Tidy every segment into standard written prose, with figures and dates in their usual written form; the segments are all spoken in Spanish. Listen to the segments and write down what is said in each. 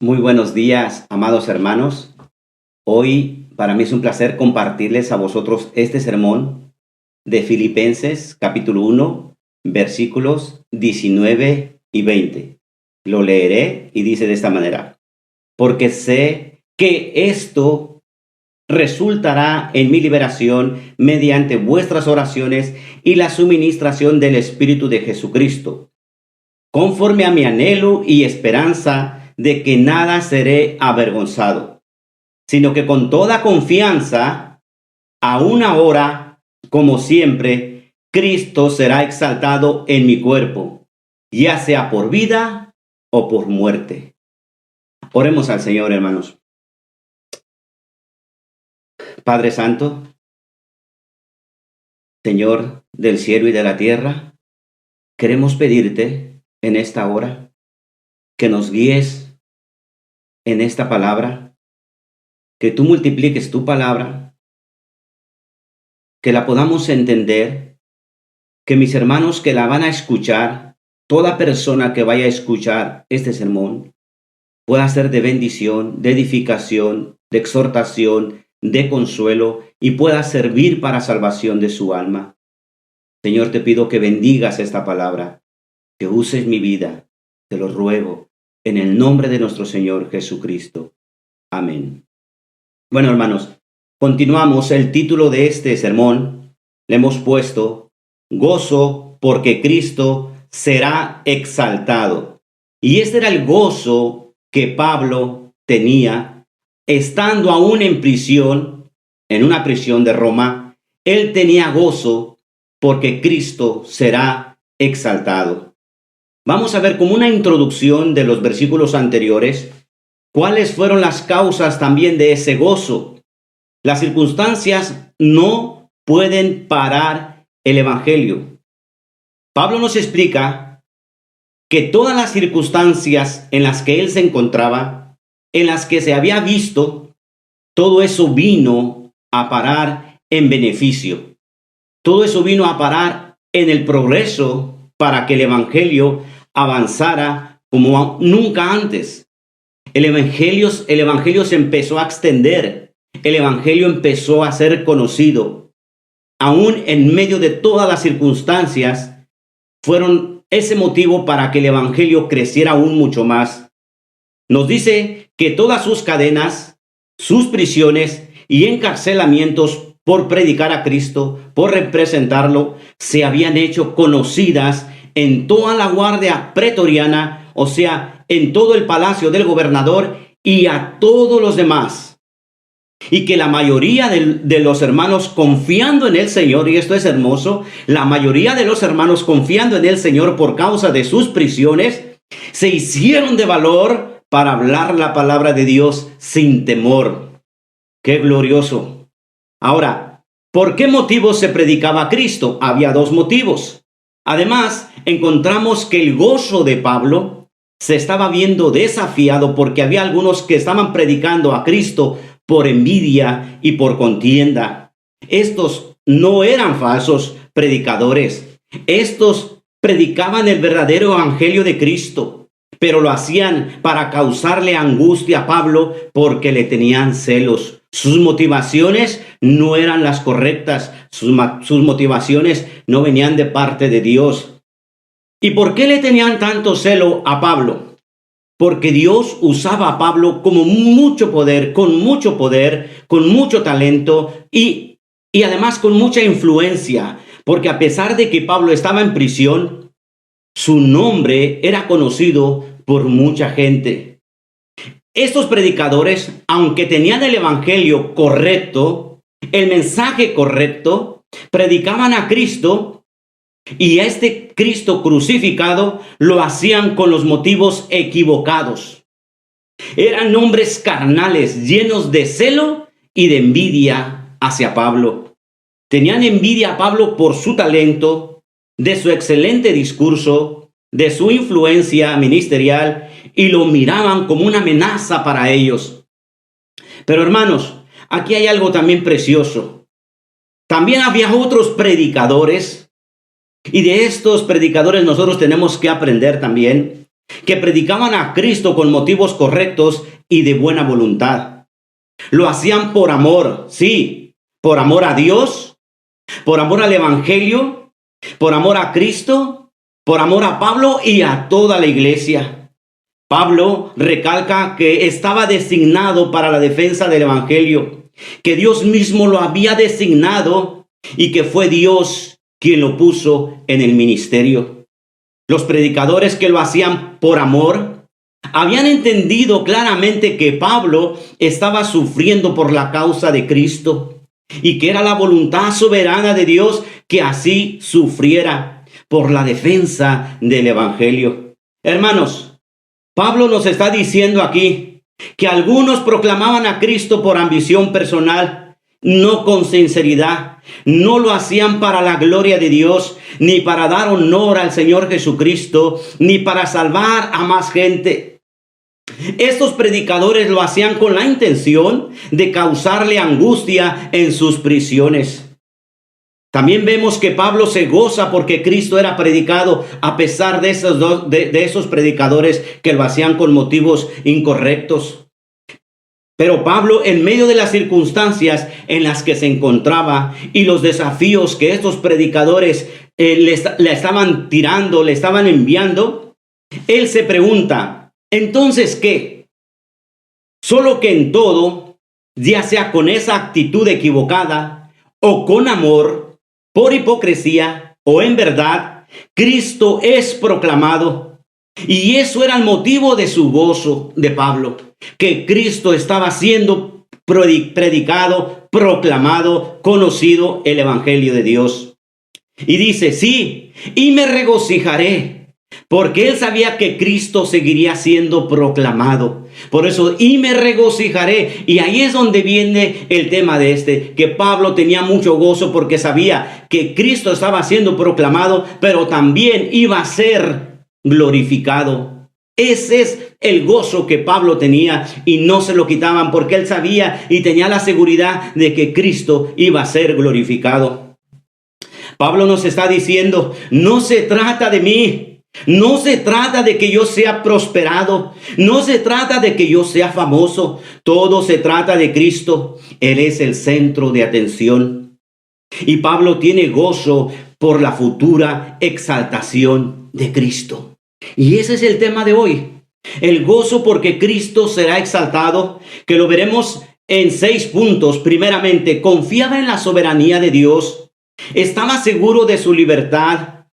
Muy buenos días, amados hermanos. Hoy para mí es un placer compartirles a vosotros este sermón de Filipenses capítulo 1, versículos 19 y 20. Lo leeré y dice de esta manera: porque sé que esto resultará en mi liberación mediante vuestras oraciones y la suministración del Espíritu de Jesucristo, conforme a mi anhelo y esperanza de que nada seré avergonzado, sino que con toda confianza, aún ahora, como siempre, Cristo será exaltado en mi cuerpo, ya sea por vida o por muerte. Oremos al Señor, hermanos. Padre Santo, Señor del cielo y de la tierra, queremos pedirte en esta hora que nos guíes en esta palabra, que tú multipliques tu palabra, que la podamos entender, que mis hermanos que la van a escuchar, toda persona que vaya a escuchar este sermón, pueda ser de bendición, de edificación, de exhortación, de consuelo y pueda servir para salvación de su alma. Señor, te pido que bendigas esta palabra, que uses mi vida, te lo ruego, en el nombre de nuestro Señor Jesucristo. Amén. Bueno, hermanos, continuamos. El título de este sermón le hemos puesto Gozo porque Cristo será exaltado. Y este era el gozo que Pablo tenía estando aún en prisión, en una prisión de Roma. Él tenía gozo porque Cristo será exaltado. Vamos a ver como una introducción de los versículos anteriores cuáles fueron las causas también de ese gozo. Las circunstancias no pueden parar el evangelio. Pablo nos explica que todas las circunstancias en las que él se encontraba, en las que se había visto, todo eso vino a parar en beneficio. Todo eso vino a parar en el progreso para que el evangelio avanzara como nunca antes. El evangelio se empezó a extender, el evangelio empezó a ser conocido. Aún en medio de todas las circunstancias, fueron ese motivo para que el evangelio creciera aún mucho más. Nos dice que todas sus cadenas, sus prisiones y encarcelamientos por predicar a Cristo, por representarlo, se habían hecho conocidas en toda la guardia pretoriana, o sea, en todo el palacio del gobernador y a todos los demás. Y que la mayoría de los hermanos confiando en el Señor, y esto es hermoso, la mayoría de los hermanos confiando en el Señor por causa de sus prisiones, se hicieron de valor para hablar la palabra de Dios sin temor. ¡Qué glorioso! Ahora, ¿por qué motivos se predicaba a Cristo? Había dos motivos. Además, encontramos que el gozo de Pablo se estaba viendo desafiado porque había algunos que estaban predicando a Cristo por envidia y por contienda. Estos no eran falsos predicadores. Estos predicaban el verdadero evangelio de Cristo, pero lo hacían para causarle angustia a Pablo porque le tenían celos. Sus motivaciones no eran las correctas. Sus motivaciones no venían de parte de Dios. ¿Y por qué le tenían tanto celo a Pablo? Porque Dios usaba a Pablo como mucho poder, con mucho talento y además con mucha influencia. Porque a pesar de que Pablo estaba en prisión, su nombre era conocido por mucha gente. Estos predicadores, aunque tenían el evangelio correcto, el mensaje correcto, predicaban a Cristo. Y a este Cristo crucificado lo hacían con los motivos equivocados. Eran hombres carnales, llenos de celo y de envidia hacia Pablo. Tenían envidia a Pablo por su talento, de su excelente discurso, de su influencia ministerial, y lo miraban como una amenaza para ellos. Pero hermanos, aquí hay algo también precioso. También había otros predicadores. Y de estos predicadores nosotros tenemos que aprender también que predicaban a Cristo con motivos correctos y de buena voluntad. Lo hacían por amor, sí, por amor a Dios, por amor al Evangelio, por amor a Cristo, por amor a Pablo y a toda la iglesia. Pablo recalca que estaba designado para la defensa del Evangelio, que Dios mismo lo había designado y que fue Dios quien lo puso en el ministerio. Los predicadores que lo hacían por amor habían entendido claramente que Pablo estaba sufriendo por la causa de Cristo y que era la voluntad soberana de Dios que así sufriera por la defensa del Evangelio. Hermanos, Pablo nos está diciendo aquí que algunos proclamaban a Cristo por ambición personal, no con sinceridad. No lo hacían para la gloria de Dios, ni para dar honor al Señor Jesucristo, ni para salvar a más gente. Estos predicadores lo hacían con la intención de causarle angustia en sus prisiones. También vemos que Pablo se goza porque Cristo era predicado a pesar de esos predicadores que lo hacían con motivos incorrectos. Pero Pablo, en medio de las circunstancias en las que se encontraba y los desafíos que estos predicadores le estaban tirando, le estaban enviando, él se pregunta, ¿entonces qué? Solo que en todo, ya sea con esa actitud equivocada o con amor, por hipocresía o en verdad, Cristo es proclamado. Y eso era el motivo de su gozo de Pablo, que Cristo estaba siendo predicado, proclamado, conocido el Evangelio de Dios. Y dice, sí, y me regocijaré, porque él sabía que Cristo seguiría siendo proclamado. Por eso, y me regocijaré. Y ahí es donde viene el tema de que Pablo tenía mucho gozo porque sabía que Cristo estaba siendo proclamado, pero también iba a ser glorificado. Ese es el gozo que Pablo tenía y no se lo quitaban porque él sabía y tenía la seguridad de que Cristo iba a ser glorificado. Pablo nos está diciendo, no se trata de mí, no se trata de que yo sea prosperado, no se trata de que yo sea famoso, todo se trata de Cristo. Él es el centro de atención. Y Pablo tiene gozo por la futura exaltación de Cristo. Y ese es el tema de hoy. El gozo porque Cristo será exaltado, que lo veremos en 6 puntos. Primeramente, confiaba en la soberanía de Dios. Estaba seguro de su libertad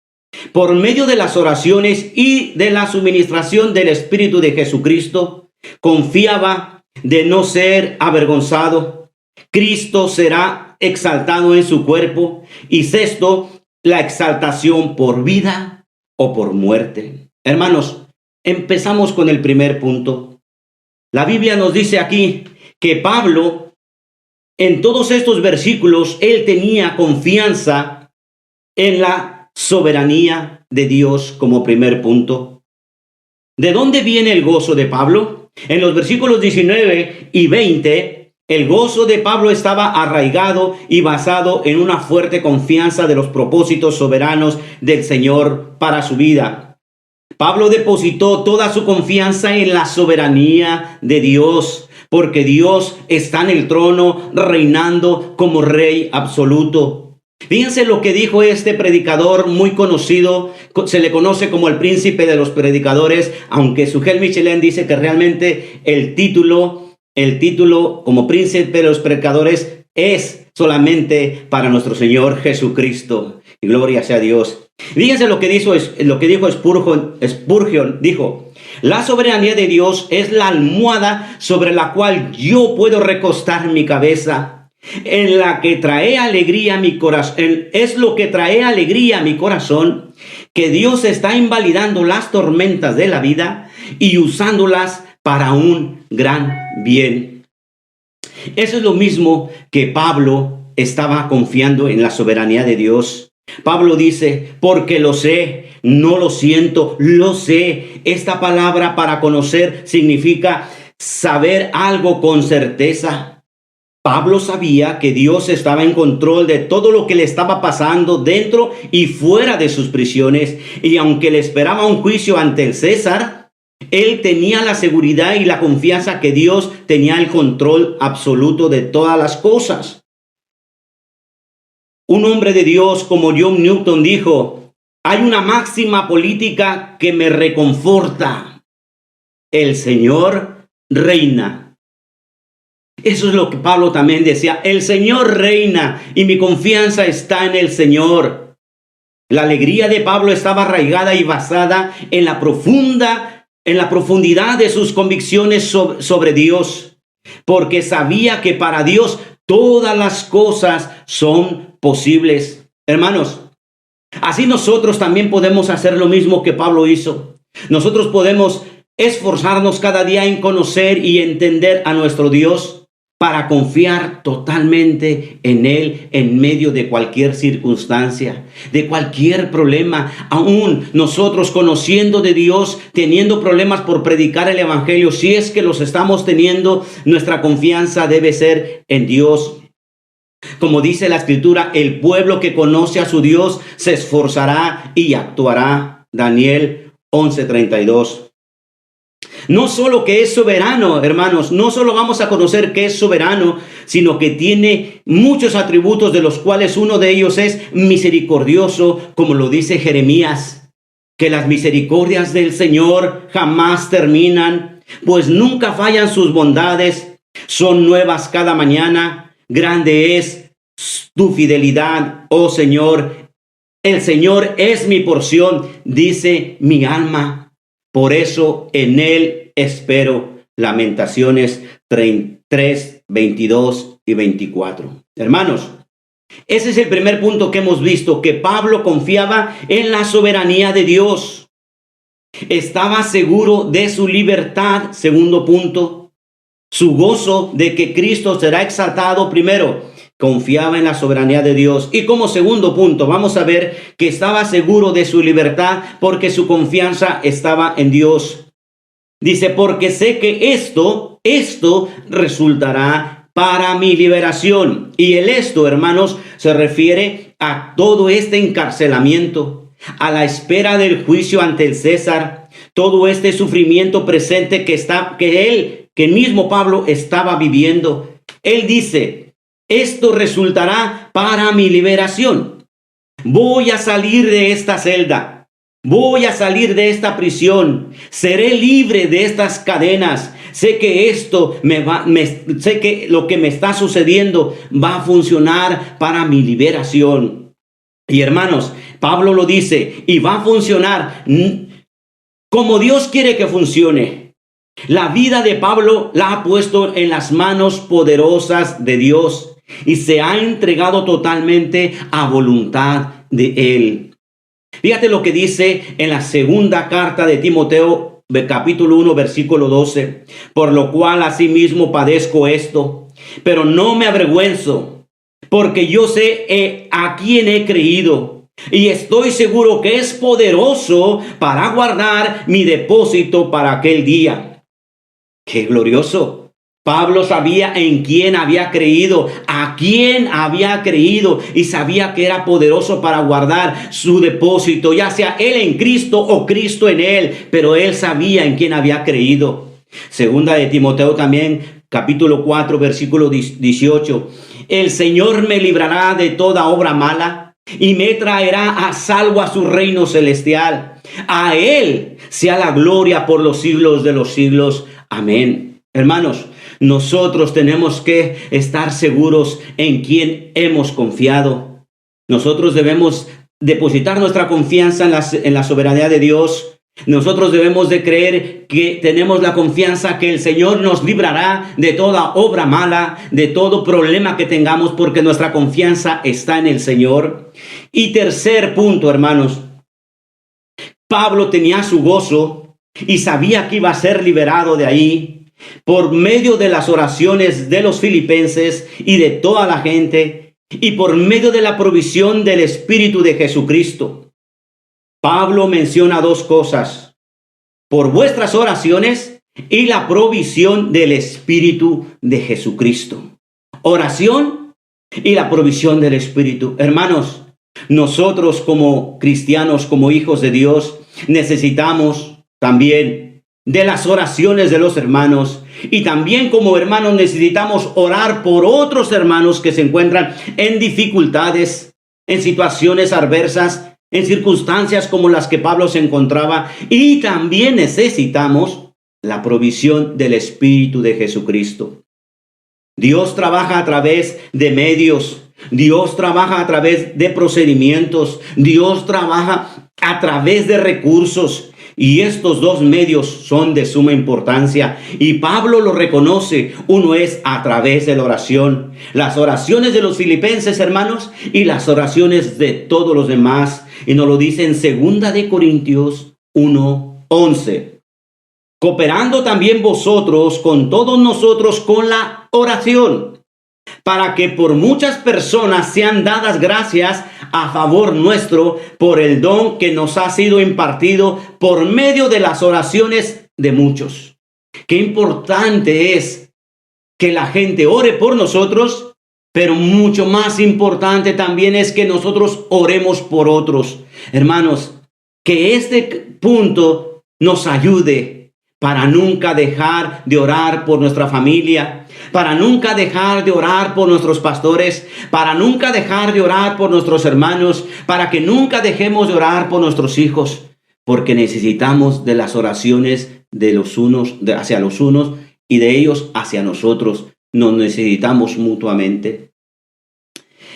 por medio de las oraciones y de la suministración del Espíritu de Jesucristo. Confiaba de no ser avergonzado. Cristo será exaltado en su cuerpo. Y sexto, la exaltación por vida o por muerte. Hermanos, empezamos con el primer punto. La Biblia nos dice aquí que Pablo, en todos estos versículos, él tenía confianza en la soberanía de Dios como primer punto. ¿De dónde viene el gozo de Pablo? En los versículos 19 y 20, el gozo de Pablo estaba arraigado y basado en una fuerte confianza de los propósitos soberanos del Señor para su vida. Pablo depositó toda su confianza en la soberanía de Dios, porque Dios está en el trono reinando como Rey absoluto. Fíjense lo que dijo este predicador muy conocido, se le conoce como el príncipe de los predicadores, aunque Sugel Michelin dice que realmente el título como príncipe de los predicadores es solamente para nuestro Señor Jesucristo. Y gloria sea a Dios. Fíjense lo que dijo Spurgeon. Dijo, la soberanía de Dios es la almohada sobre la cual yo puedo recostar mi cabeza, en la que trae alegría a mi corazón. Es lo que trae alegría a mi corazón, que Dios está invalidando las tormentas de la vida y usándolas para un gran bien. Eso es lo mismo que Pablo estaba confiando en la soberanía de Dios. Pablo dice, porque lo sé, no lo siento, lo sé. Esta palabra para conocer significa saber algo con certeza. Pablo sabía que Dios estaba en control de todo lo que le estaba pasando dentro y fuera de sus prisiones. Y aunque le esperaba un juicio ante el César, Él tenía la seguridad y la confianza que Dios tenía el control absoluto de todas las cosas. Un hombre de Dios como John Newton dijo: hay una máxima política que me reconforta: el Señor reina. Eso es lo que Pablo también decía: el Señor reina y mi confianza está en el Señor. La alegría de Pablo estaba arraigada y basada en la profundidad de sus convicciones sobre Dios, porque sabía que para Dios todas las cosas son posibles. Hermanos, así nosotros también podemos hacer lo mismo que Pablo hizo. Nosotros podemos esforzarnos cada día en conocer y entender a nuestro Dios, para confiar totalmente en Él en medio de cualquier circunstancia, de cualquier problema. Aún nosotros, conociendo de Dios, teniendo problemas por predicar el Evangelio, si es que los estamos teniendo, nuestra confianza debe ser en Dios. Como dice la Escritura, el pueblo que conoce a su Dios se esforzará y actuará. Daniel 11:32. No solo que es soberano, hermanos, no solo vamos a conocer que es soberano, sino que tiene muchos atributos, de los cuales uno de ellos es misericordioso, como lo dice Jeremías, que las misericordias del Señor jamás terminan, pues nunca fallan sus bondades, son nuevas cada mañana. Grande es tu fidelidad, oh Señor. El Señor es mi porción, dice mi alma. Por eso en Él espero. Lamentaciones 3, 22 y 24. Hermanos, ese es el primer punto que hemos visto, que Pablo confiaba en la soberanía de Dios. Estaba seguro de su libertad. Segundo punto, su gozo de que Cristo será exaltado. Primero, confiaba en la soberanía de Dios. Y como segundo punto, vamos a ver que estaba seguro de su libertad porque su confianza estaba en Dios. Dice: porque sé que esto resultará para mi liberación. Y el esto, hermanos, se refiere a todo este encarcelamiento, a la espera del juicio ante el César, todo este sufrimiento presente que mismo Pablo estaba viviendo. Él dice: esto resultará para mi liberación. Voy a salir de esta celda. Voy a salir de esta prisión. Seré libre de estas cadenas. Sé que sé que lo que me está sucediendo va a funcionar para mi liberación. Y hermanos, Pablo lo dice, y va a funcionar como Dios quiere que funcione. La vida de Pablo la ha puesto en las manos poderosas de Dios y se ha entregado totalmente a voluntad de Él. Fíjate lo que dice en la segunda carta de Timoteo, capítulo 1, versículo 12. Por lo cual asimismo padezco esto, pero no me avergüenzo, porque yo sé a quién he creído, y estoy seguro que es poderoso para guardar mi depósito para aquel día. ¡Qué glorioso! Pablo sabía en quién había creído, a quién había creído, y sabía que era poderoso para guardar su depósito, ya sea él en Cristo o Cristo en él, pero él sabía en quién había creído. Segunda de Timoteo también, capítulo 4, versículo 18. El Señor me librará de toda obra mala y me traerá a salvo a su reino celestial. A Él sea la gloria por los siglos de los siglos. Amén. Hermanos, nosotros tenemos que estar seguros en quien hemos confiado. Nosotros debemos depositar nuestra confianza en la soberanía de Dios. Nosotros debemos de creer que tenemos la confianza que el Señor nos librará de toda obra mala, de todo problema que tengamos, porque nuestra confianza está en el Señor. Y tercer punto, hermanos, Pablo tenía su gozo y sabía que iba a ser liberado de ahí por medio de las oraciones de los filipenses y de toda la gente, y por medio de la provisión del Espíritu de Jesucristo. Pablo menciona dos cosas: por vuestras oraciones y la provisión del Espíritu de Jesucristo. Oración y la provisión del Espíritu. Hermanos, nosotros como cristianos, como hijos de Dios, necesitamos también de las oraciones de los hermanos. Y también como hermanos necesitamos orar por otros hermanos que se encuentran en dificultades, en situaciones adversas, en circunstancias como las que Pablo se encontraba. Y también necesitamos la provisión del Espíritu de Jesucristo. Dios trabaja a través de medios. Dios trabaja a través de procedimientos. Dios trabaja a través de recursos. Y estos dos medios son de suma importancia. Y Pablo lo reconoce. Uno es a través de la oración. Las oraciones de los filipenses, hermanos, y las oraciones de todos los demás. Y nos lo dice en 2 de Corintios 1:11. Cooperando también vosotros con todos nosotros con la oración, para que por muchas personas sean dadas gracias a favor nuestro por el don que nos ha sido impartido por medio de las oraciones de muchos. Qué importante es que la gente ore por nosotros, pero mucho más importante también es que nosotros oremos por otros. Hermanos, que este punto nos ayude para nunca dejar de orar por nuestra familia, para nunca dejar de orar por nuestros pastores, para nunca dejar de orar por nuestros hermanos, para que nunca dejemos de orar por nuestros hijos, porque necesitamos de las oraciones de los unos hacia los unos y de ellos hacia nosotros. Nos necesitamos mutuamente.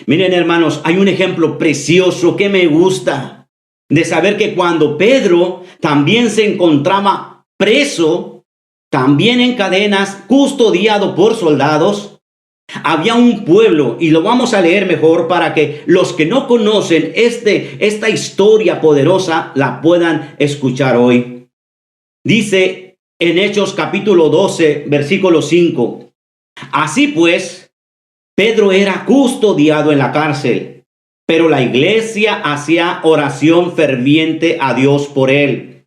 Miren, hermanos, hay un ejemplo precioso que me gusta de saber que cuando Pedro también se encontraba preso, también en cadenas, custodiado por soldados, había un pueblo, y lo vamos a leer mejor para que los que no conocen esta historia poderosa la puedan escuchar hoy. Dice en Hechos capítulo 12, versículo 5. Así pues, Pedro era custodiado en la cárcel, pero la iglesia hacía oración ferviente a Dios por él.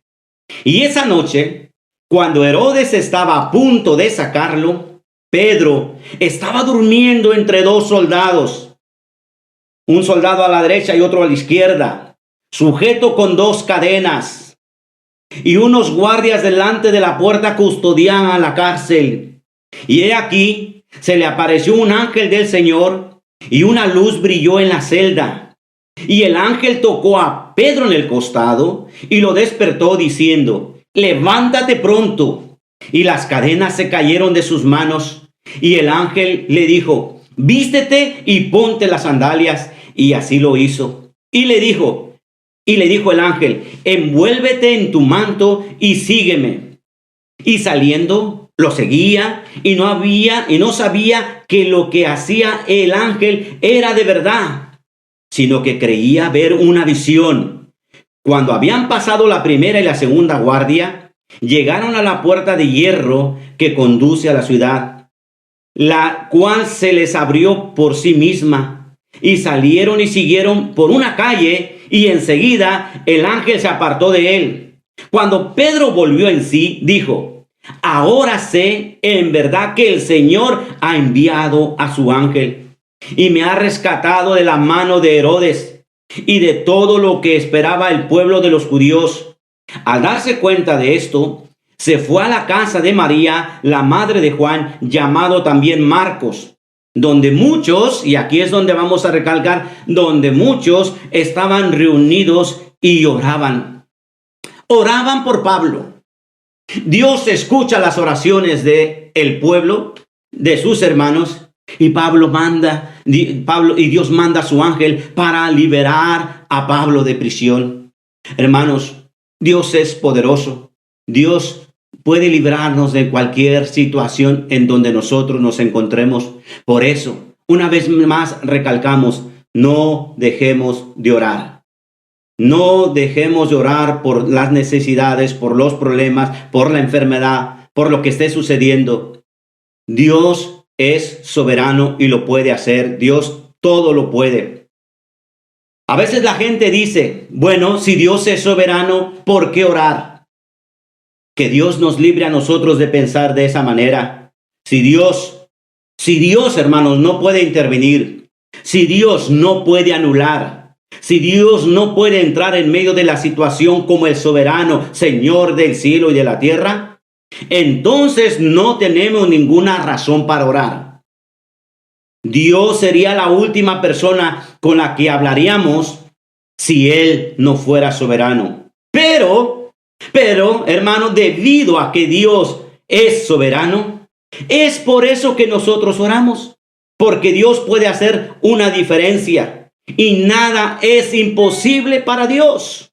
Y esa noche, cuando Herodes estaba a punto de sacarlo, Pedro estaba durmiendo entre dos soldados, un soldado a la derecha y otro a la izquierda, sujeto con dos cadenas, y unos guardias delante de la puerta custodiaban la cárcel. Y he aquí, se le apareció un ángel del Señor, y una luz brilló en la celda. Y el ángel tocó a Pedro en el costado y lo despertó diciendo: levántate pronto. Y las cadenas se cayeron de sus manos. Y el ángel le dijo: vístete y ponte las sandalias. Y así lo hizo. Y le dijo el ángel: envuélvete en tu manto y sígueme. Y saliendo lo seguía, y no sabía que lo que hacía el ángel era de verdad, sino que creía ver una visión. Cuando habían pasado la primera y la segunda guardia, llegaron a la puerta de hierro que conduce a la ciudad, la cual se les abrió por sí misma, y salieron y siguieron por una calle, y enseguida el ángel se apartó de él. Cuando Pedro volvió en sí, dijo: ahora sé en verdad que el Señor ha enviado a su ángel, y me ha rescatado de la mano de Herodes y de todo lo que esperaba el pueblo de los judíos. Al darse cuenta de esto, se fue a la casa de María, la madre de Juan, llamado también Marcos, donde muchos, y aquí es donde vamos a recalcar, donde muchos estaban reunidos y oraban. Oraban por Pablo. Dios escucha las oraciones del pueblo, de sus hermanos, y Dios manda a su ángel para liberar a Pablo de prisión. Hermanos, Dios es poderoso. Dios puede librarnos de cualquier situación en donde nosotros nos encontremos. Por eso, una vez más recalcamos: no dejemos de orar. No dejemos de orar por las necesidades, por los problemas, por la enfermedad, por lo que esté sucediendo. Dios es soberano y lo puede hacer. Dios todo lo puede. A veces la gente dice: bueno, si Dios es soberano, ¿por qué orar? Que Dios nos libre a nosotros de pensar de esa manera. Si Dios, hermanos, no puede intervenir, si Dios no puede anular, si Dios no puede entrar en medio de la situación como el soberano Señor del cielo y de la tierra, entonces no tenemos ninguna razón para orar. Dios sería la última persona con la que hablaríamos si Él no fuera soberano. Pero, hermano, debido a que Dios es soberano, es por eso que nosotros oramos, porque Dios puede hacer una diferencia y nada es imposible para Dios.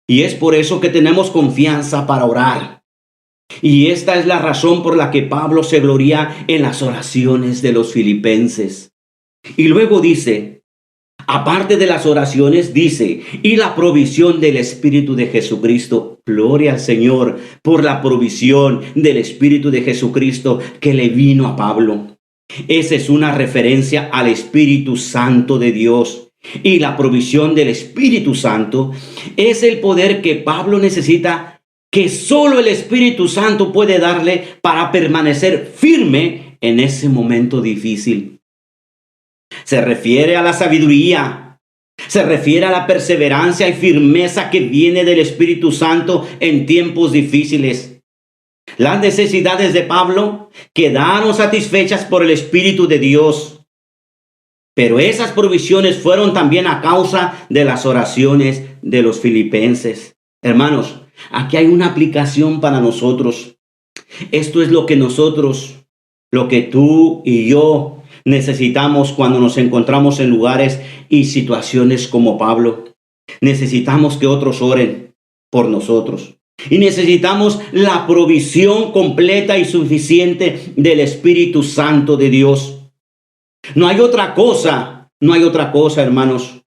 Y es por eso que tenemos confianza para orar. Y esta es la razón por la que Pablo se gloria en las oraciones de los filipenses. Y luego dice, aparte de las oraciones, dice, y la provisión del Espíritu de Jesucristo. Gloria al Señor por la provisión del Espíritu de Jesucristo que le vino a Pablo. Esa es una referencia al Espíritu Santo de Dios. Y la provisión del Espíritu Santo es el poder que Pablo necesita, que solo el Espíritu Santo puede darle para permanecer firme en ese momento difícil. Se refiere a la sabiduría, se refiere a la perseverancia y firmeza que viene del Espíritu Santo en tiempos difíciles. Las necesidades de Pablo quedaron satisfechas por el Espíritu de Dios. Pero esas provisiones fueron también a causa de las oraciones de los filipenses. Hermanos, aquí hay una aplicación para nosotros. Esto es lo que nosotros, lo que tú y yo necesitamos cuando nos encontramos en lugares y situaciones como Pablo. Necesitamos que otros oren por nosotros. Y necesitamos la provisión completa y suficiente del Espíritu Santo de Dios. No hay otra cosa, hermanos,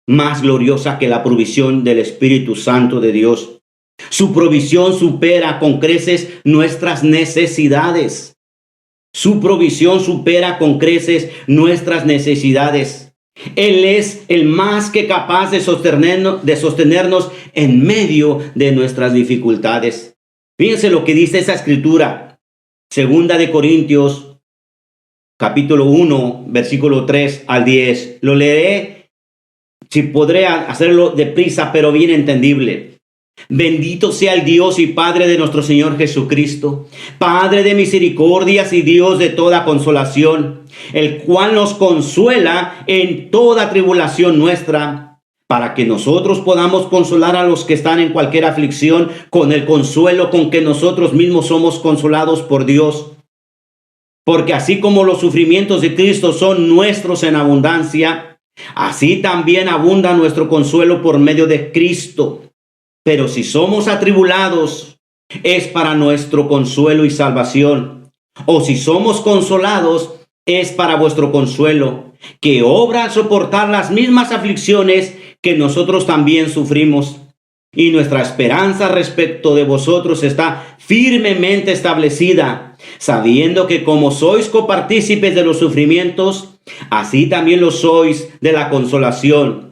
más gloriosa que la provisión del Espíritu Santo de Dios. Su provisión supera con creces nuestras necesidades. Su provisión supera con creces nuestras necesidades. Él es el más que capaz de sostenernos en medio de nuestras dificultades. Fíjense lo que dice esa escritura. 2 de Corintios, capítulo 1, versículo 3 al 10. Lo leeré, si podré hacerlo deprisa, pero bien entendible. Bendito sea el Dios y Padre de nuestro Señor Jesucristo, Padre de misericordias y Dios de toda consolación, el cual nos consuela en toda tribulación nuestra, para que nosotros podamos consolar a los que están en cualquier aflicción con el consuelo con que nosotros mismos somos consolados por Dios. Porque así como los sufrimientos de Cristo son nuestros en abundancia, así también abunda nuestro consuelo por medio de Cristo. Pero si somos atribulados, es para nuestro consuelo y salvación. O si somos consolados, es para vuestro consuelo, que obra al soportar las mismas aflicciones que nosotros también sufrimos. Y nuestra esperanza respecto de vosotros está firmemente establecida, sabiendo que como sois copartícipes de los sufrimientos, así también lo sois de la consolación.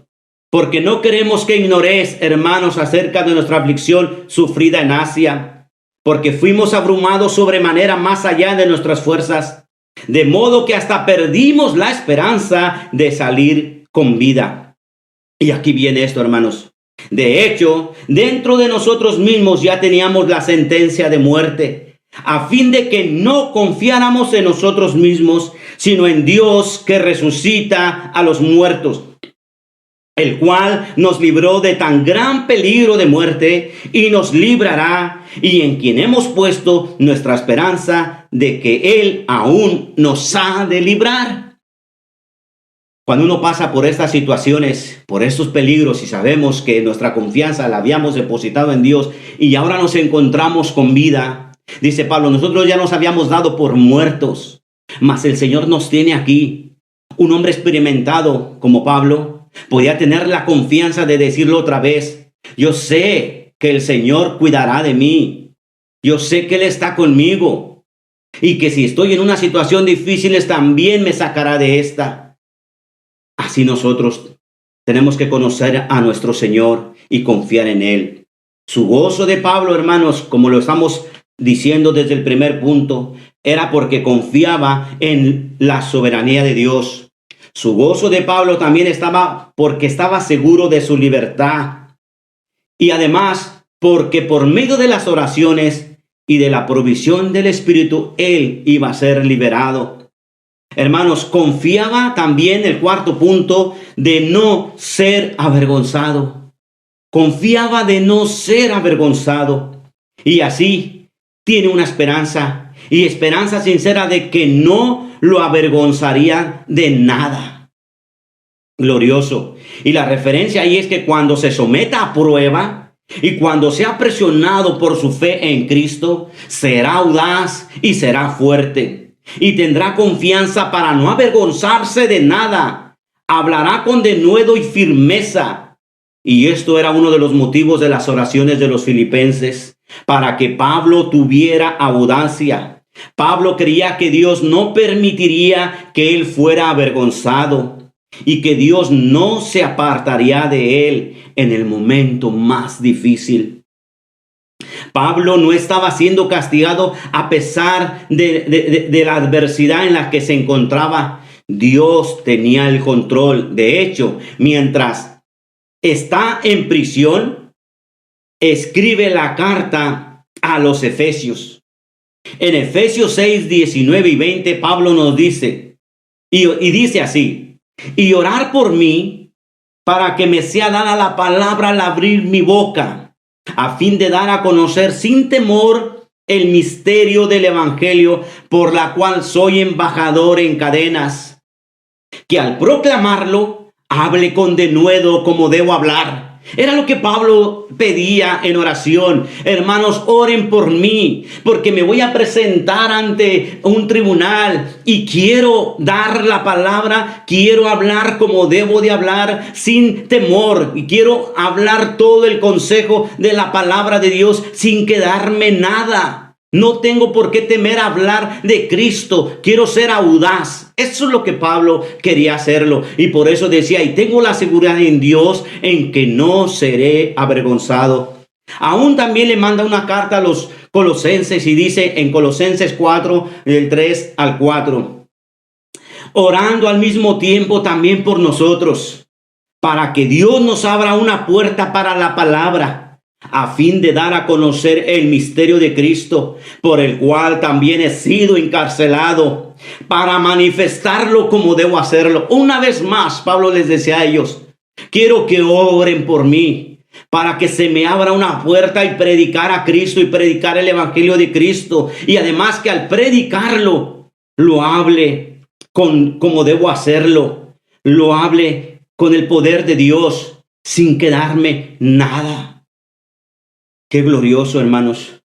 Porque no queremos que ignoréis, hermanos, acerca de nuestra aflicción sufrida en Asia, porque fuimos abrumados sobremanera más allá de nuestras fuerzas, de modo que hasta perdimos la esperanza de salir con vida. Y aquí viene esto, hermanos. De hecho, dentro de nosotros mismos ya teníamos la sentencia de muerte, a fin de que no confiáramos en nosotros mismos, sino en Dios que resucita a los muertos, el cual nos libró de tan gran peligro de muerte y nos librará, y en quien hemos puesto nuestra esperanza de que Él aún nos ha de librar. Cuando uno pasa por estas situaciones, por estos peligros, y sabemos que nuestra confianza la habíamos depositado en Dios y ahora nos encontramos con vida, dice Pablo, nosotros ya nos habíamos dado por muertos, mas el Señor nos tiene aquí. Un hombre experimentado como Pablo podía tener la confianza de decirlo otra vez: yo sé que el Señor cuidará de mí, yo sé que Él está conmigo, y que si estoy en una situación difícil, también me sacará de esta. Así nosotros tenemos que conocer a nuestro Señor y confiar en Él. Su gozo de Pablo, hermanos, como lo estamos diciendo desde el primer punto, era porque confiaba en la soberanía de Dios. Su gozo de Pablo también estaba porque estaba seguro de su libertad. Y además, porque por medio de las oraciones y de la provisión del Espíritu, él iba a ser liberado. Hermanos, confiaba también, el cuarto punto, de no ser avergonzado. Confiaba de no ser avergonzado. Y así tiene una esperanza, y esperanza sincera de que no lo avergonzaría de nada. Glorioso. Y la referencia ahí es que cuando se someta a prueba y cuando sea presionado por su fe en Cristo, será audaz y será fuerte. Y tendrá confianza para no avergonzarse de nada. Hablará con denuedo y firmeza. Y esto era uno de los motivos de las oraciones de los filipenses, para que Pablo tuviera audacia. Pablo creía que Dios no permitiría que él fuera avergonzado y que Dios no se apartaría de él en el momento más difícil. Pablo no estaba siendo castigado a pesar de la adversidad en la que se encontraba. Dios tenía el control. De hecho, mientras está en prisión, escribe la carta a los Efesios. En Efesios 6, 19 y 20, Pablo nos dice, y dice así: y orar por mí para que me sea dada la palabra al abrir mi boca, a fin de dar a conocer sin temor el misterio del evangelio, por la cual soy embajador en cadenas, que al proclamarlo hable con denuedo como debo hablar. Era lo que Pablo pedía en oración. Hermanos, oren por mí, porque me voy a presentar ante un tribunal y quiero dar la palabra, quiero hablar como debo de hablar, sin temor, y quiero hablar todo el consejo de la palabra de Dios sin quedarme nada. No tengo por qué temer hablar de Cristo. Quiero ser audaz. Eso es lo que Pablo quería hacerlo. Y por eso decía, y tengo la seguridad en Dios en que no seré avergonzado. Aún también le manda una carta a los colosenses y dice en Colosenses 4, del 3 al 4. Orando al mismo tiempo también por nosotros, para que Dios nos abra una puerta para la palabra, a fin de dar a conocer el misterio de Cristo, por el cual también he sido encarcelado, para manifestarlo como debo hacerlo. Una vez más, Pablo les decía a ellos, quiero que oren por mí, para que se me abra una puerta y predicar a Cristo y predicar el evangelio de Cristo. Y además que al predicarlo, lo hable como debo hacerlo, lo hable con el poder de Dios, sin quedarme nada. Qué glorioso, hermanos.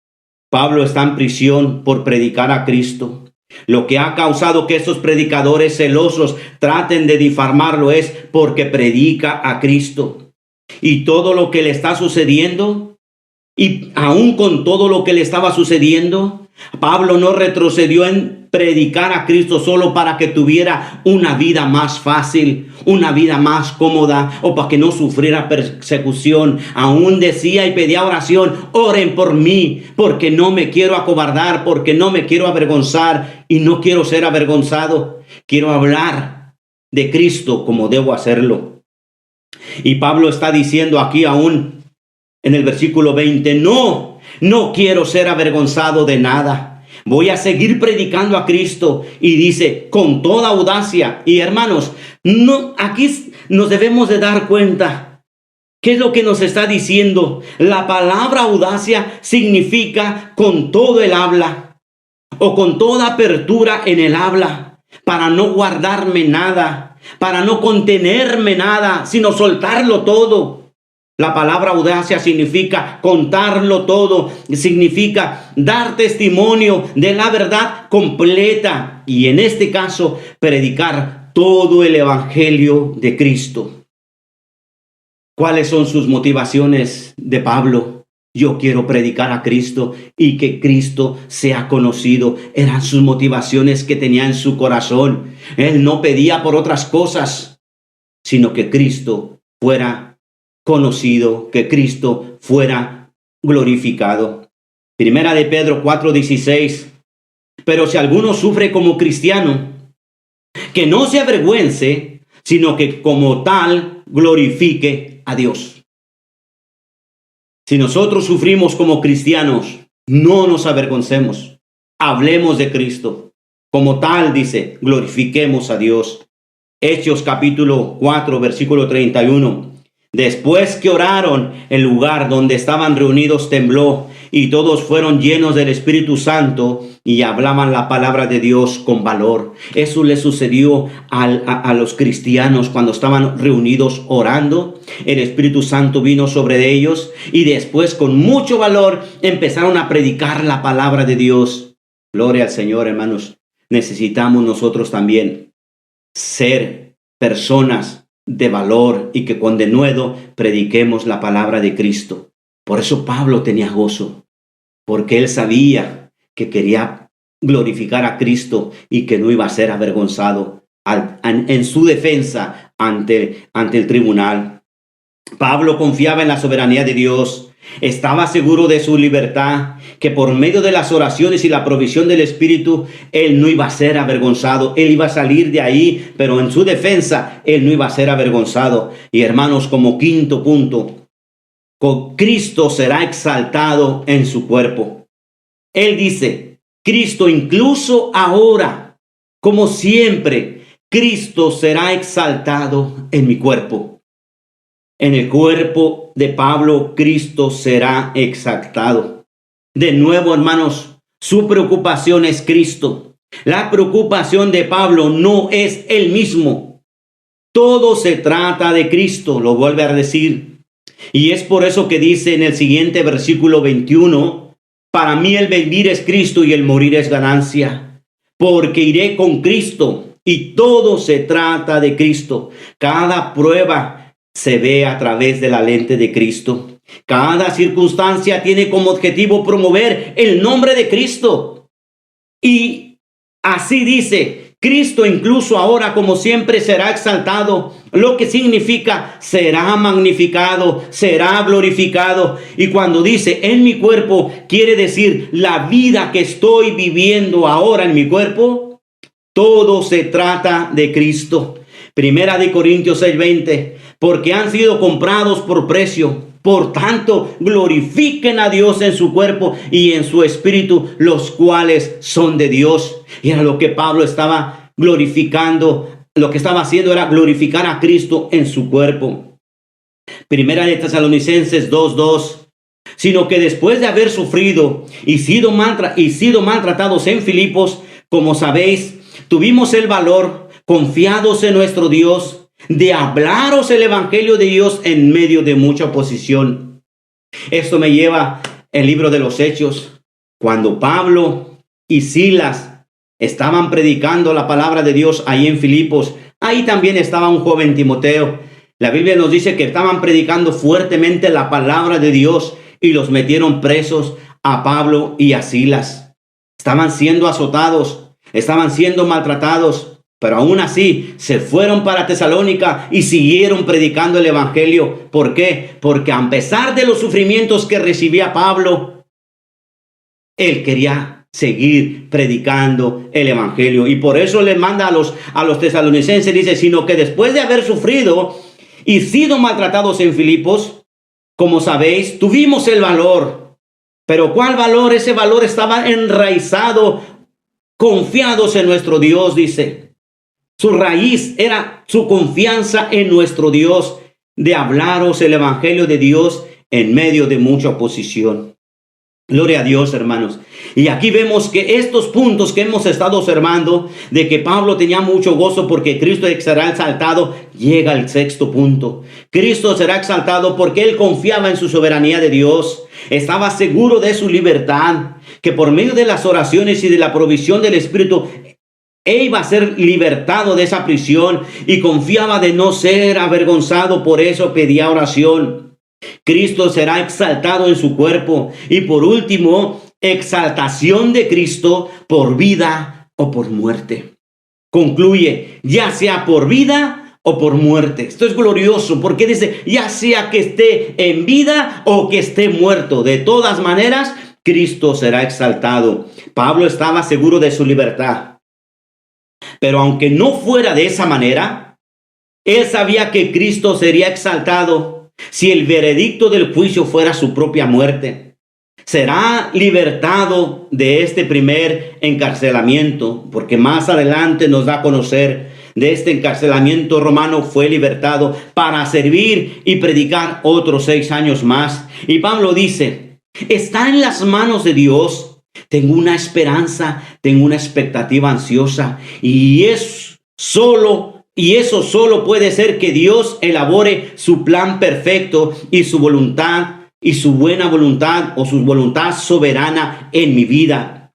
Pablo está en prisión por predicar a Cristo. Lo que ha causado que estos predicadores celosos traten de difamarlo es porque predica a Cristo. Y todo lo que le está sucediendo, y aún con todo lo que le estaba sucediendo, Pablo no retrocedió en predicar a Cristo solo para que tuviera una vida más fácil, una vida más cómoda, o para que no sufriera persecución. Aún decía y pedía oración, oren por mí, porque no me quiero acobardar, porque no me quiero avergonzar y no quiero ser avergonzado. Quiero hablar de Cristo como debo hacerlo. Y Pablo está diciendo aquí aún en el versículo 20, no quiero ser avergonzado de nada. Voy a seguir predicando a Cristo. Y dice, con toda audacia. Y hermanos, aquí nos debemos de dar cuenta. ¿Qué es lo que nos está diciendo? La palabra audacia significa con todo el habla, o con toda apertura en el habla, para no guardarme nada, para no contenerme nada, sino soltarlo todo. La palabra audacia significa contarlo todo, significa dar testimonio de la verdad completa y en este caso predicar todo el evangelio de Cristo. ¿Cuáles son sus motivaciones de Pablo? Yo quiero predicar a Cristo y que Cristo sea conocido. Eran sus motivaciones que tenía en su corazón. Él no pedía por otras cosas, sino que Cristo fuera conocido, que Cristo fuera glorificado. Primera de Pedro 4:16. Pero si alguno sufre como cristiano, que no se avergüence, sino que como tal glorifique a Dios. Si nosotros sufrimos como cristianos, no nos avergoncemos. Hablemos de Cristo. Como tal, dice, glorifiquemos a Dios. Hechos capítulo 4, versículo 31. Después que oraron, el lugar donde estaban reunidos tembló y todos fueron llenos del Espíritu Santo y hablaban la palabra de Dios con valor. Eso le sucedió a los cristianos cuando estaban reunidos orando. El Espíritu Santo vino sobre ellos y después con mucho valor empezaron a predicar la palabra de Dios. Gloria al Señor, hermanos. Necesitamos nosotros también ser personas de valor y que con denuedo prediquemos la palabra de Cristo. Por eso Pablo tenía gozo, porque él sabía que quería glorificar a Cristo y que no iba a ser avergonzado en su defensa ante el tribunal. Pablo confiaba en la soberanía de Dios, estaba seguro de su libertad, que por medio de las oraciones y la provisión del Espíritu, él no iba a ser avergonzado, él iba a salir de ahí, pero en su defensa, él no iba a ser avergonzado. Y hermanos, como quinto punto, Cristo será exaltado en su cuerpo. Él dice, Cristo incluso ahora, como siempre, Cristo será exaltado en mi cuerpo. En el cuerpo de Pablo, Cristo será exaltado. De nuevo, hermanos, su preocupación es Cristo. La preocupación de Pablo no es él mismo. Todo se trata de Cristo, lo vuelve a decir. Y es por eso que dice en el siguiente versículo 21, para mí el vivir es Cristo y el morir es ganancia, porque iré con Cristo y todo se trata de Cristo. Cada prueba se ve a través de la lente de Cristo. Cada circunstancia tiene como objetivo promover el nombre de Cristo. Y así dice, Cristo incluso ahora como siempre será exaltado, lo que significa será magnificado, será glorificado. Y cuando dice en mi cuerpo, quiere decir la vida que estoy viviendo ahora en mi cuerpo. Todo se trata de Cristo. Primera de Corintios 6:20, porque han sido comprados por precio. Por tanto, glorifiquen a Dios en su cuerpo y en su espíritu, los cuales son de Dios. Y era lo que Pablo estaba glorificando. Lo que estaba haciendo era glorificar a Cristo en su cuerpo. Primera de Tesalonicenses 2:2. Sino que después de haber sufrido y sido maltratados en Filipos, como sabéis, tuvimos el valor, confiados en nuestro Dios, de hablaros el evangelio de Dios en medio de mucha oposición. Esto me lleva al libro de los Hechos, cuando Pablo y Silas estaban predicando la palabra de Dios ahí en Filipos. Ahí también estaba un joven Timoteo. La Biblia nos dice que estaban predicando fuertemente la palabra de Dios y los metieron presos a Pablo y a Silas. Estaban siendo azotados, estaban siendo maltratados. Pero aún así se fueron para Tesalónica y siguieron predicando el evangelio. ¿Por qué? Porque a pesar de los sufrimientos que recibía Pablo, él quería seguir predicando el evangelio. Y por eso le manda a los tesalonicenses, dice, sino que después de haber sufrido y sido maltratados en Filipos, como sabéis, tuvimos el valor. Pero ¿cuál valor? Ese valor estaba enraizado, confiados en nuestro Dios, dice. Su raíz era su confianza en nuestro Dios, de hablaros el evangelio de Dios en medio de mucha oposición. Gloria a Dios, hermanos. Y aquí vemos que estos puntos que hemos estado observando, de que Pablo tenía mucho gozo porque Cristo será exaltado, llega al sexto punto. Cristo será exaltado porque él confiaba en su soberanía de Dios. Estaba seguro de su libertad, que por medio de las oraciones y de la provisión del Espíritu, él iba a ser libertado de esa prisión y confiaba de no ser avergonzado. Por eso pedía oración. Cristo será exaltado en su cuerpo. Y por último, exaltación de Cristo por vida o por muerte. Concluye, ya sea por vida o por muerte. Esto es glorioso porque dice, ya sea que esté en vida o que esté muerto. De todas maneras, Cristo será exaltado. Pablo estaba seguro de su libertad. Pero aunque no fuera de esa manera, él sabía que Cristo sería exaltado si el veredicto del juicio fuera su propia muerte. será libertado de este primer encarcelamiento, porque más adelante nos da a conocer de este encarcelamiento romano. Fue libertado para servir y predicar otros 6 años más. Y Pablo dice, está en las manos de Dios. Tengo una esperanza, tengo una expectativa ansiosa, y eso solo puede ser que Dios elabore su plan perfecto y su voluntad y su buena voluntad o su voluntad soberana en mi vida.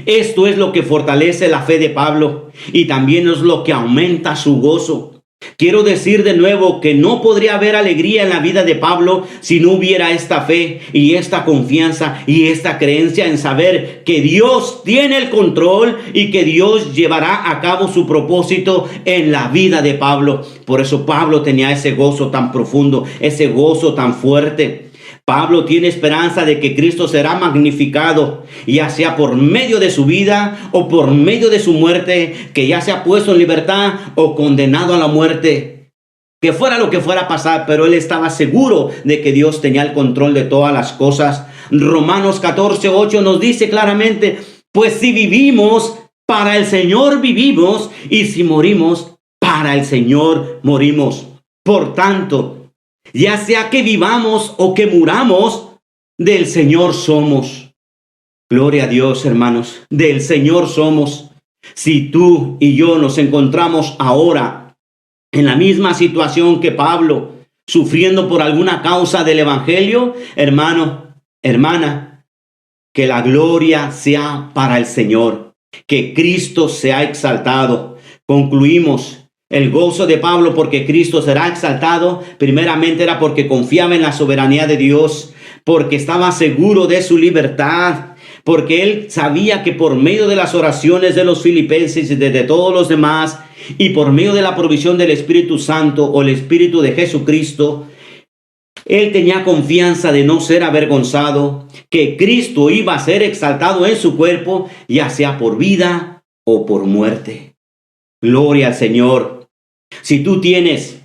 Esto es lo que fortalece la fe de Pablo y también es lo que aumenta su gozo. Quiero decir de nuevo que no podría haber alegría en la vida de Pablo si no hubiera esta fe y esta confianza y esta creencia en saber que Dios tiene el control y que Dios llevará a cabo su propósito en la vida de Pablo. Por eso Pablo tenía ese gozo tan profundo, ese gozo tan fuerte. Pablo tiene esperanza de que Cristo será magnificado, ya sea por medio de su vida o por medio de su muerte, que ya sea puesto en libertad o condenado a la muerte. Que fuera lo que fuera a pasar, pero él estaba seguro de que Dios tenía el control de todas las cosas. Romanos 14:8 nos dice claramente, pues si vivimos, para el Señor vivimos, y si morimos, para el Señor morimos. Por tanto, ya sea que vivamos o que muramos, del Señor somos. Gloria a Dios, hermanos, del Señor somos. Si tú y yo nos encontramos ahora en la misma situación que Pablo, sufriendo por alguna causa del Evangelio, hermano, hermana, que la gloria sea para el Señor, que Cristo sea exaltado. Concluimos. El gozo de Pablo porque Cristo será exaltado, primeramente era porque confiaba en la soberanía de Dios, porque estaba seguro de su libertad, porque él sabía que por medio de las oraciones de los filipenses y de todos los demás, y por medio de la provisión del Espíritu Santo o el Espíritu de Jesucristo, él tenía confianza de no ser avergonzado, que Cristo iba a ser exaltado en su cuerpo, ya sea por vida o por muerte. Gloria al Señor. Si tú tienes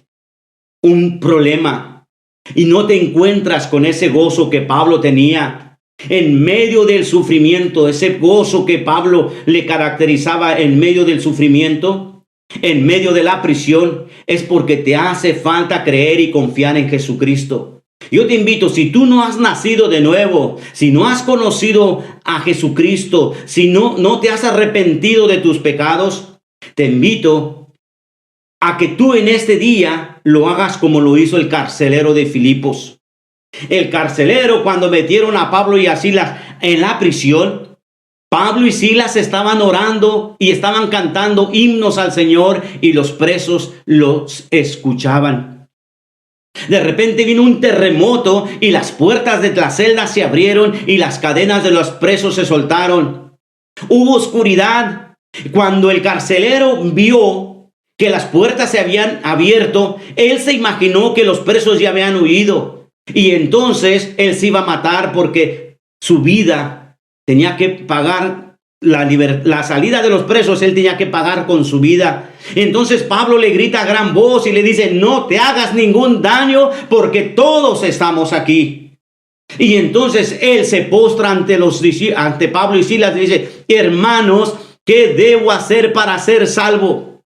un problema y no te encuentras con ese gozo que Pablo tenía en medio del sufrimiento, ese gozo que Pablo le caracterizaba en medio del sufrimiento, en medio de la prisión, es porque te hace falta creer y confiar en Jesucristo. Yo te invito, si tú no has nacido de nuevo, si no has conocido a Jesucristo, si no te has arrepentido de tus pecados, te invito a que tú en este día lo hagas como lo hizo el carcelero de Filipos. El carcelero, cuando metieron a Pablo y a Silas en la prisión, Pablo y Silas estaban orando y estaban cantando himnos al Señor y los presos los escuchaban. De repente vino un terremoto y las puertas de la celda se abrieron y las cadenas de los presos se soltaron. Hubo oscuridad. Cuando el carcelero vio que las puertas se habían abierto, él se imaginó que los presos ya habían huido. Y entonces él se iba a matar porque su vida tenía que pagar la salida de los presos, él tenía que pagar con su vida. Entonces Pablo le grita a gran voz y le dice, no te hagas ningún daño porque todos estamos aquí. Y entonces él se postra ante Pablo y Silas y dice, hermanos, ¿qué debo hacer para ser salvo?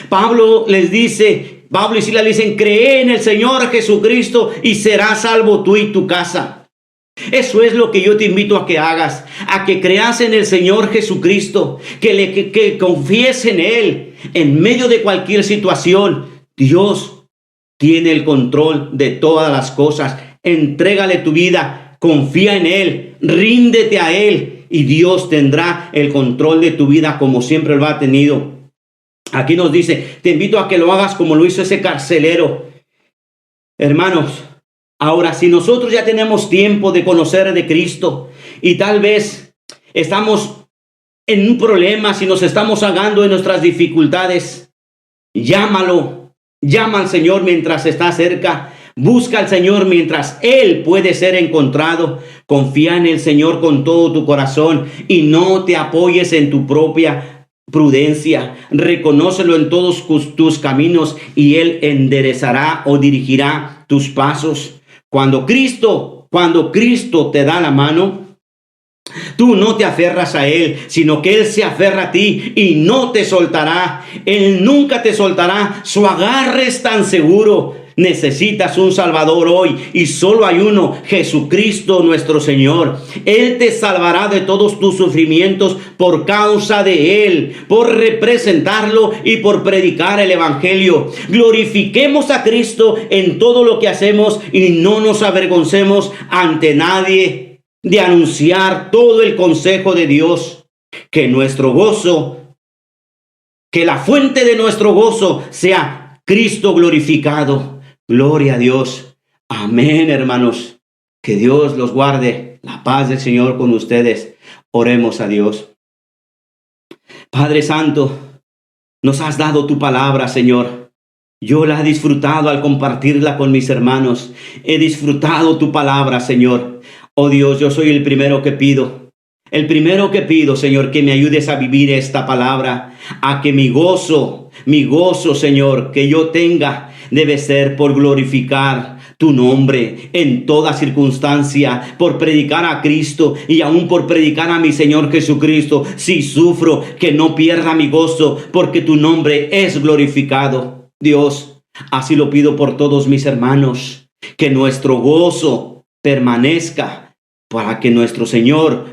Pablo y Silas le dicen, cree en el Señor Jesucristo y serás salvo tú y tu casa. Eso es lo que yo te invito a que hagas, a que creas en el Señor Jesucristo, que confíes en Él en medio de cualquier situación. Dios tiene el control de todas las cosas. Entrégale tu vida, confía en Él, ríndete a Él y Dios tendrá el control de tu vida como siempre lo ha tenido. Aquí nos dice, te invito a que lo hagas como lo hizo ese carcelero. Hermanos, ahora si nosotros ya tenemos tiempo de conocer de Cristo y tal vez estamos en un problema, si nos estamos ahogando en nuestras dificultades, llama al Señor mientras está cerca. Busca al Señor mientras Él puede ser encontrado. Confía en el Señor con todo tu corazón y no te apoyes en tu propia prudencia. Reconócelo en todos tus caminos y Él enderezará o dirigirá tus pasos. Cuando Cristo Cuando Cristo te da la mano, tú no te aferras a Él, sino que Él se aferra a ti y no te soltará. Él nunca te soltará. Su agarre es tan seguro. Necesitas un Salvador hoy y solo hay uno, Jesucristo nuestro Señor. Él te salvará de todos tus sufrimientos por causa de Él, por representarlo y por predicar el Evangelio. Glorifiquemos a Cristo en todo lo que hacemos y no nos avergoncemos ante nadie de anunciar todo el consejo de Dios. Que nuestro gozo, que la fuente de nuestro gozo sea Cristo glorificado. Gloria a Dios. Amén, hermanos. Que Dios los guarde. La paz del Señor con ustedes. Oremos a Dios. Padre Santo, nos has dado tu palabra, Señor. Yo la he disfrutado al compartirla con mis hermanos. He disfrutado tu palabra, Señor. Oh Dios, yo soy el primero que pido. El primero que pido, Señor, que me ayudes a vivir esta palabra. A que mi gozo, Señor, que yo tenga, debe ser por glorificar tu nombre en toda circunstancia, por predicar a Cristo y aún por predicar a mi Señor Jesucristo. Si sufro, que no pierda mi gozo, porque tu nombre es glorificado. Dios, así lo pido por todos mis hermanos, que nuestro gozo permanezca para que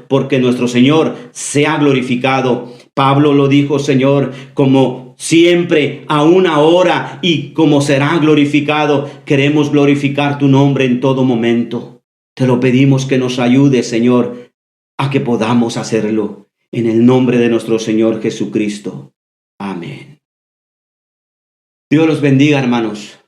porque nuestro Señor sea glorificado. Pablo lo dijo, Señor, como siempre, aún ahora y como será glorificado. Queremos glorificar tu nombre en todo momento. Te lo pedimos que nos ayude, Señor, a que podamos hacerlo. En el nombre de nuestro Señor Jesucristo. Amén. Dios los bendiga, hermanos.